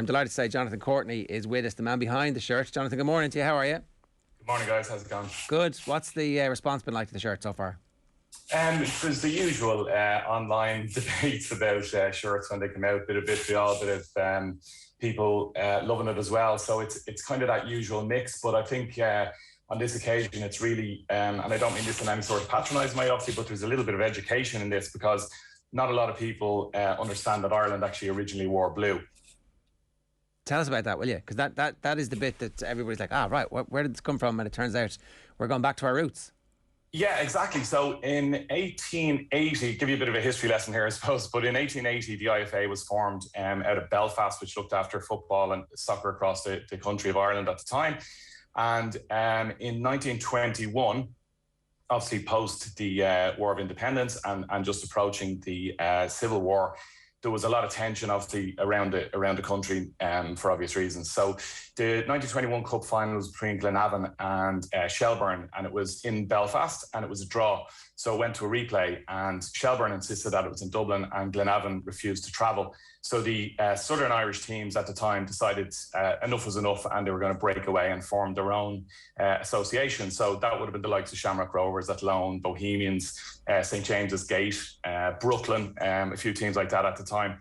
I'm delighted to say Jonathan Courtenay is with us, the man behind the shirt. Jonathan, good morning to you. How are you? Good morning, guys. How's it going? Good. What's the response been like to the shirt so far? There's the usual online debates about shirts when they come out. Bit of vitriol, bit of people loving it as well. So it's kind of that usual mix. But I think on this occasion, it's really, and I don't mean this in any sort of patronising way, obviously, but there's a little bit of education in this because not a lot of people understand that Ireland actually originally wore blue. Tell us about that, will you? Because that is the bit that everybody's like, right, where did this come from? And it turns out we're going back to our roots. Yeah, exactly. So in 1880, give you a bit of a history lesson here, I suppose, but in 1880, the IFA was formed out of Belfast, which looked after football and soccer across the country of Ireland at the time. And in 1921, obviously post the War of Independence and just approaching the Civil War, there was a lot of tension, obviously, around the country for obvious reasons. So the 1921 Cup final was between Glenavon and Shelbourne, and it was in Belfast, and it was a draw. So it went to a replay, and Shelbourne insisted that it was in Dublin, and Glenavon refused to travel. So the Southern Irish teams at the time decided enough was enough, and they were going to break away and form their own association. So that would have been the likes of Shamrock Rovers, Athlone, Bohemians, St James's Gate, Brooklyn, a few teams like that at the time.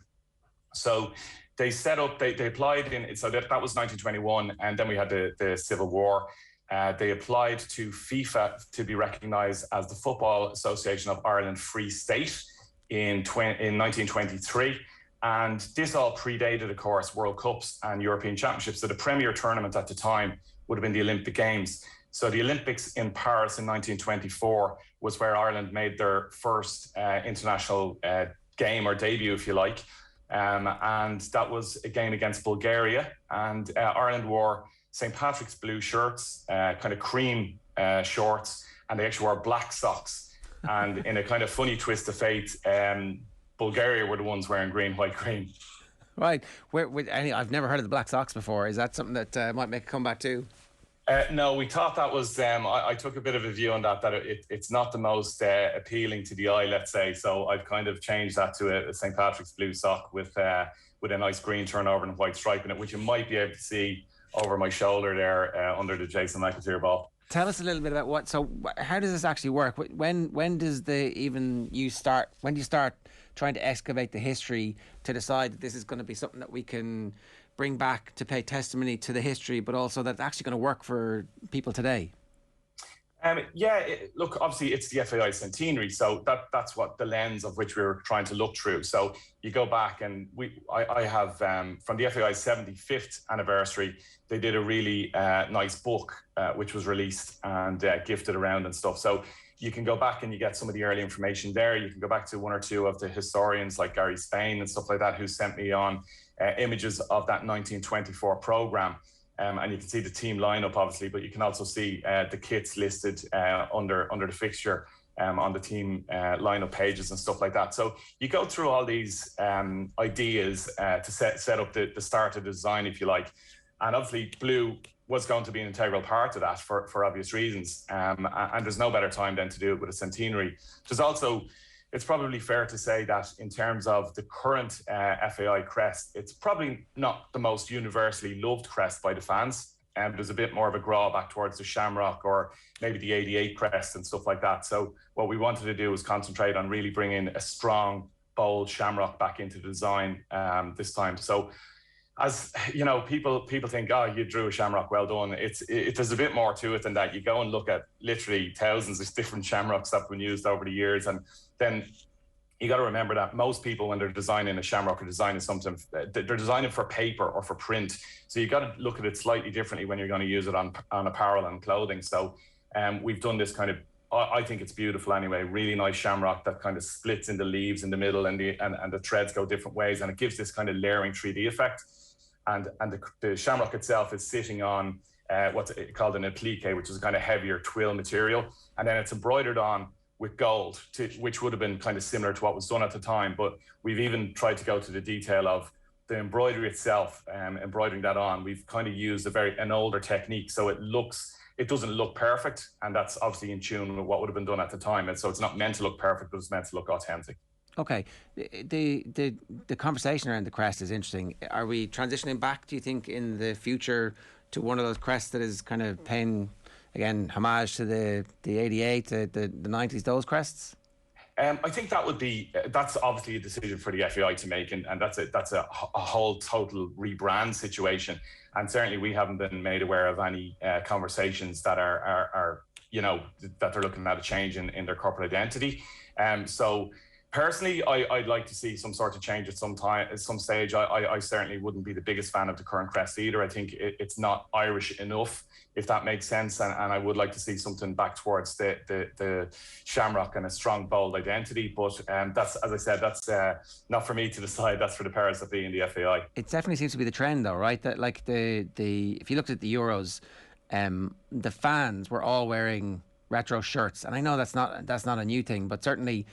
So they set up, they applied in, so that was 1921, and then we had the Civil War. They applied to FIFA to be recognised as the Football Association of Ireland Free State in 1923. And this all predated, of course, World Cups and European Championships. So the premier tournament at the time would have been the Olympic Games. So the Olympics in Paris in 1924 was where Ireland made their first international game or debut, if you like. And that was a game against Bulgaria. And Ireland wore St. Patrick's blue shirts, kind of cream shorts, and they actually wore black socks. And in a kind of funny twist of fate, Bulgaria were the ones wearing green, white, green. Right. I've never heard of the black socks before. Is that something that might make a comeback too? No, we thought that was, I took a bit of a view on that it's not the most appealing to the eye, let's say. So I've kind of changed that to a St. Patrick's blue sock with a nice green turnover and white stripe in it, which you might be able to see over my shoulder there under the Jason McAteer ball. Tell us a little bit about how does this actually work? When do you start trying to excavate the history to decide that this is going to be something that we can bring back to pay testimony to the history, but also that's actually going to work for people today? Look, obviously it's the FAI centenary, so that's what the lens of which we were trying to look through. So you go back and I have from the FAI's 75th anniversary, they did a really nice book which was released and gifted around and stuff. So you can go back and you get some of the early information there. You can go back to one or two of the historians like Gary Spain and stuff like that who sent me on images of that 1924 programme. And you can see the team lineup, obviously, but you can also see the kits listed under the fixture on the team lineup pages and stuff like that. So you go through all these ideas to set up the start of the design, if you like. And obviously, blue was going to be an integral part of that for obvious reasons. And there's no better time than to do it with a centenary. There's also, it's probably fair to say that in terms of the current FAI crest, it's probably not the most universally loved crest by the fans. There's a bit more of a draw back towards the Shamrock or maybe the 88 crest and stuff like that. So what we wanted to do was concentrate on really bringing a strong, bold Shamrock back into the design this time. So as you know, people think, you drew a Shamrock, well done. There's a bit more to it than that. You go and look at literally thousands of different Shamrocks that have been used over the years, and then you got to remember that most people, when they're designing a Shamrock or designing something, they're designing for paper or for print. So you got to look at it slightly differently when you're going to use it on apparel and clothing. So we've done this kind of, I think it's beautiful anyway, really nice Shamrock that kind of splits in the leaves in the middle and the threads go different ways, and it gives this kind of layering 3D effect. And the Shamrock itself is sitting on what's called an applique, which is a kind of heavier twill material. And then it's embroidered on with gold, which would have been kind of similar to what was done at the time. But we've even tried to go to the detail of the embroidery itself, embroidering that on. We've kind of used an older technique. So it doesn't look perfect. And that's obviously in tune with what would have been done at the time. And so it's not meant to look perfect, but it's meant to look authentic. Okay, the conversation around the crest is interesting. Are we transitioning back, do you think, in the future to one of those crests that is kind of paying, again, homage to the 88, the 90s, those crests? I think that would be, that's obviously a decision for the FAI to make, and that's a whole total rebrand situation. And certainly we haven't been made aware of any conversations that are that they're looking at a change in their corporate identity. So personally, I'd like to see some sort of change at some stage. I certainly wouldn't be the biggest fan of the current crest either. I think it's not Irish enough, if that makes sense. And I would like to see something back towards the shamrock and a strong, bold identity. But that's, as I said, that's not for me to decide. That's for the powers that be in the FAI. It definitely seems to be the trend, though, right? That like the if you looked at the Euros, the fans were all wearing retro shirts, and I know that's not a new thing, but certainly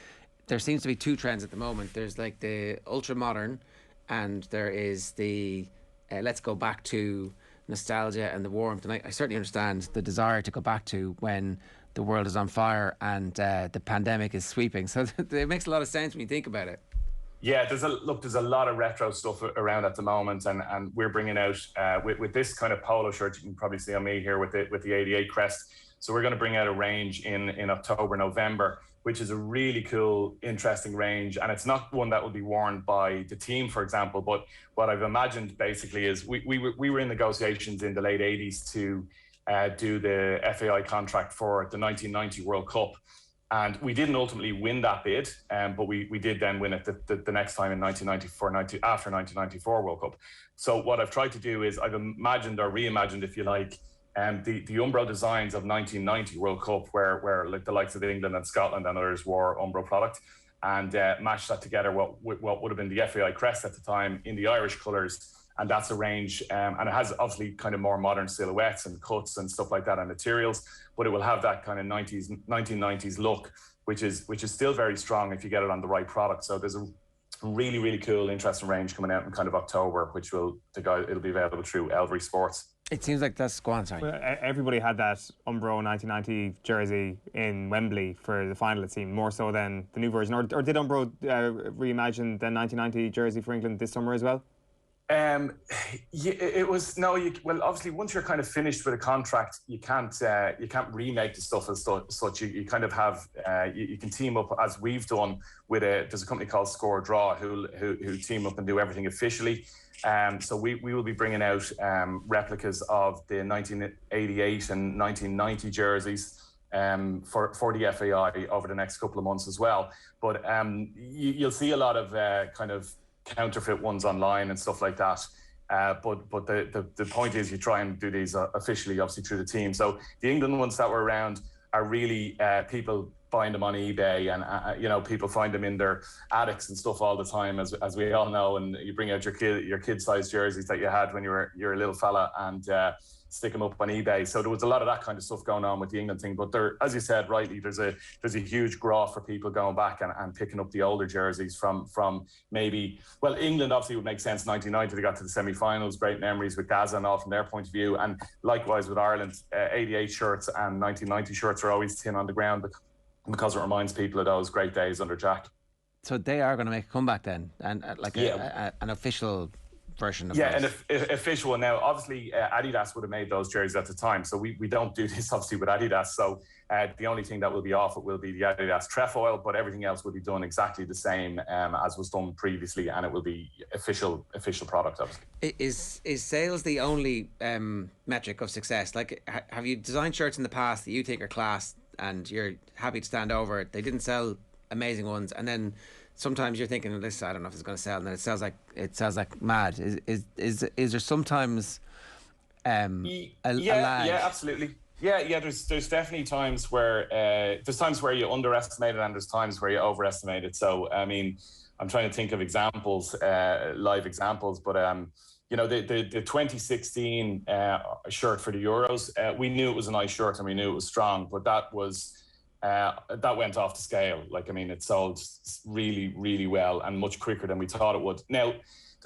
there seems to be two trends at the moment. There's like the ultra modern, and there is the let's go back to nostalgia and the warmth. And I certainly understand the desire to go back to when the world is on fire and the pandemic is sweeping. So it makes a lot of sense when you think about it. Yeah, there's a lot of retro stuff around at the moment, and we're bringing out with this kind of polo shirt you can probably see on me here with the 88 crest. So we're going to bring out a range in October, November, which is a really cool, interesting range. And it's not one that will be worn by the team, for example. But what I've imagined basically is we were in negotiations in the late 80s to do the FAI contract for the 1990 World Cup. And we didn't ultimately win that bid, but we did then win it the next time in 1994, after 1994 World Cup. So what I've tried to do is I've imagined or reimagined, if you like, the Umbro designs of 1990 World Cup, where like the likes of England and Scotland and others wore Umbro product, and matched that together what would have been the FAI crest at the time in the Irish colours. And that's a range, and it has obviously kind of more modern silhouettes and cuts and stuff like that and materials, but it will have that kind of 1990s look, which is still very strong if you get it on the right product. So there's a really, really cool, interesting range coming out in kind of October, which it'll be available through Elvery Sports. It seems like that's go on, sorry. Well, everybody had that Umbro 1990 jersey in Wembley for the final, it seemed, more so than the new version. Or did Umbro reimagine the 1990 jersey for England this summer as well? Yeah, it was well, obviously once you're kind of finished with a contract, you can't remake the stuff as such. You kind of have you can team up, as we've done with there's a company called Score Draw who team up and do everything officially. So we will be bringing out replicas of the 1988 and 1990 jerseys for the FAI over the next couple of months as well. But you'll see a lot of kind of counterfeit ones online and stuff like that. But the point is you try and do these officially, obviously through the team. So the England ones that were around are really people buying them on eBay, and people find them in their attics and stuff all the time, as we all know. And you bring out your kid-sized jerseys that you had when you were a little fella and stick them up on eBay. So there was a lot of that kind of stuff going on with the England thing. But there, as you said rightly, there's a huge draw for people going back and picking up the older jerseys from maybe, well, England obviously would make sense. 1990 they got to the semi-finals, great memories with Gaza and all from their point of view, and likewise with Ireland. 88 shirts and 1990 shirts are always thin on the ground because it reminds people of those great days under Jack. So they are going to make a comeback then, and an official version of an official one. Now, obviously, Adidas would have made those jerseys at the time, so we don't do this obviously with Adidas. So the only thing that will be off it will be the Adidas trefoil, but everything else will be done exactly the same as was done previously, and it will be official product, obviously. Is sales the only metric of success? Like, have you designed shirts in the past that you think are class and you're happy to stand over it? They didn't sell amazing ones, and then sometimes you're thinking, this, I don't know if it's going to sell, and then it sells like mad. Is there sometimes a lag? Yeah, absolutely. Yeah. There's definitely times where you underestimate it, and there's times where you overestimate it. So I mean, I'm trying to think of examples, live examples, but the 2016 shirt for the Euros, we knew it was a nice shirt and we knew it was strong, but that went off the scale. Like, I mean, it sold really, really well and much quicker than we thought it would. Now,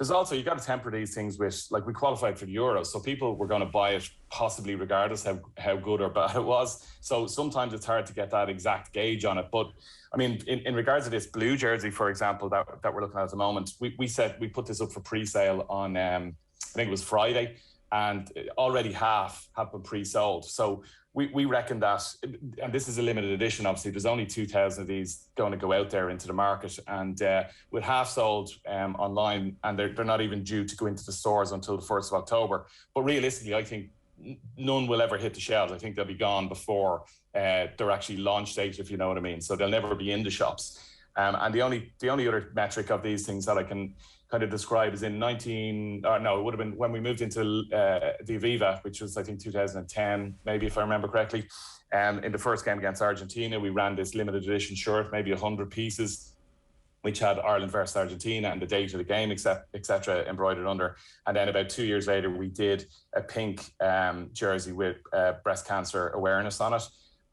there's also, you got to temper these things with, like, we qualified for the Euros, so people were going to buy it possibly regardless how good or bad it was. So sometimes it's hard to get that exact gauge on it. But I mean, in regards to this blue jersey, for example, that we're looking at the moment, we put this up for pre-sale on I think it was Friday, and already half have been pre-sold. So we reckon that, and this is a limited edition, obviously, there's only 2,000 of these going to go out there into the market, and with half sold online, and they're not even due to go into the stores until the 1st of October. But realistically, I think none will ever hit the shelves. I think they'll be gone before they're actually launch date, if you know what I mean. So they'll never be in the shops. And the only other metric of these things that I can kind of describe is in it would have been when we moved into the Aviva, which was, I think, 2010, maybe, if I remember correctly. In the first game against Argentina, we ran this limited edition shirt, maybe 100 pieces, which had Ireland versus Argentina and the date of the game, etc., embroidered under. And then about 2 years later, we did a pink jersey with breast cancer awareness on it.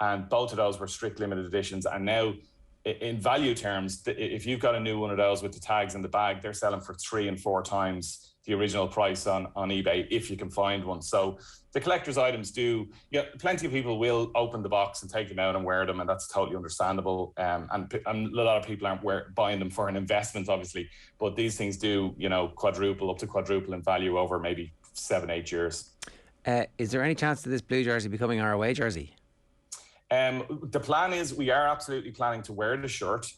And both of those were strict limited editions. And now, in value terms, if you've got a new one of those with the tags in the bag, they're selling for 3 and 4 times the original price on eBay, if you can find one. So the collector's items plenty of people will open the box and take them out and wear them, and that's totally understandable. And a lot of people aren't buying them for an investment, obviously, but these things do, quadruple in value over maybe 7-8 years. Is there any chance of this blue jersey becoming our away jersey? The plan is, we are absolutely planning to wear the shirt.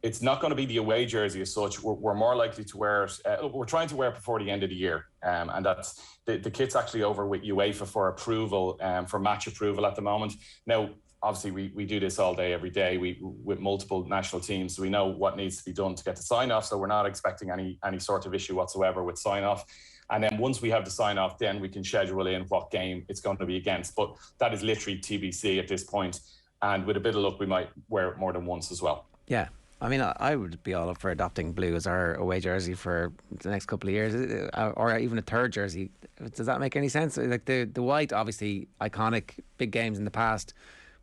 It's not going to be the away jersey as such. We're more likely to wear it. We're trying to wear it before the end of the year. And that's the kit's actually over with UEFA for approval, for match approval at the moment. Now, obviously, we do this all day, every day, with multiple national teams. So we know what needs to be done to get the sign off. So we're not expecting any sort of issue whatsoever with sign off. And then once we have the sign off, then we can schedule in what game it's going to be against. But that is literally TBC at this point. And with a bit of luck, we might wear it more than once as well. Yeah. I mean, I would be all up for adopting blue as our away jersey for the next couple of years, or even a third jersey. Does that make any sense? Like the white, obviously iconic, big games in the past,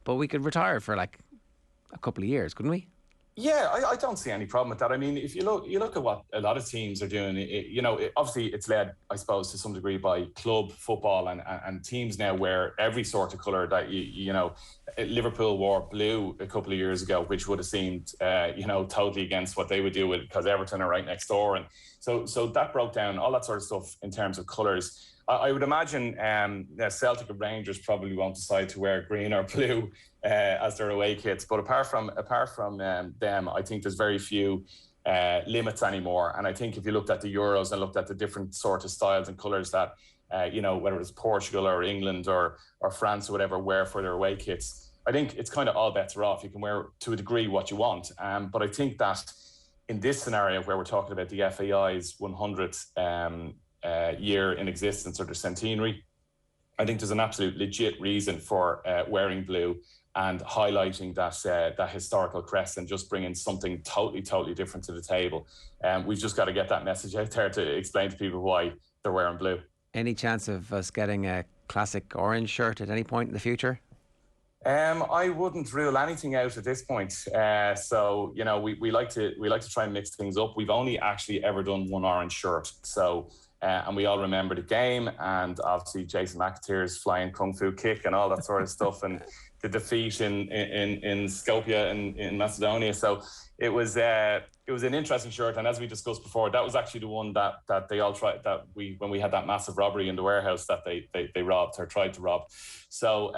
but we could retire for like a couple of years, couldn't we? Yeah, I don't see any problem with that. I mean, if you look at what a lot of teams are doing, obviously it's led, I suppose, to some degree by club football and teams now wear every sort of colour that, Liverpool wore blue a couple of years ago, which would have seemed, totally against what they would do because Everton are right next door. And so that broke down all that sort of stuff in terms of colours. I would imagine Celtic and Rangers probably won't decide to wear green or blue as their away kits. But apart from them, I think there's very few limits anymore. And I think if you looked at the Euros and looked at the different sort of styles and colours that, whether it's Portugal or England or France or whatever, wear for their away kits, I think it's kind of all bets are off. You can wear, to a degree, what you want. But I think that in this scenario where we're talking about the FAI's 100th year in existence, or the centenary, I think there's an absolute legit reason for wearing blue and highlighting that historical crest and just bringing something totally different to the table. We've just got to get that message out there to explain to people why they're wearing blue. Any chance of us getting a classic orange shirt at any point in the future? I wouldn't rule anything out at this point. So we like to try and mix things up. We've only actually ever done one orange shirt. So. And we all remember the game, and obviously Jason McAteer's flying kung fu kick and all that sort of stuff, and the defeat in Skopje in Macedonia. So it was an interesting shirt, and as we discussed before, that was actually the one that they all tried, when we had that massive robbery in the warehouse that they robbed or tried to rob. So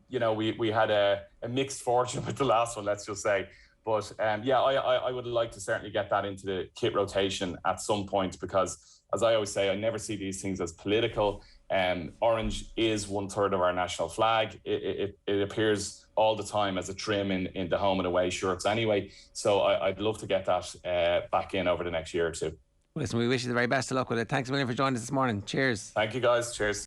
we had a mixed fortune with the last one, let's just say. But I would like to certainly get that into the kit rotation at some point, because, as I always say, I never see these things as political. Orange is 1/3 of our national flag. It appears all the time as a trim in the home and away shirts anyway. So I'd love to get that back in over the next year or two. Listen, we wish you the very best of luck with it. Thanks a million for joining us this morning. Cheers. Thank you, guys. Cheers.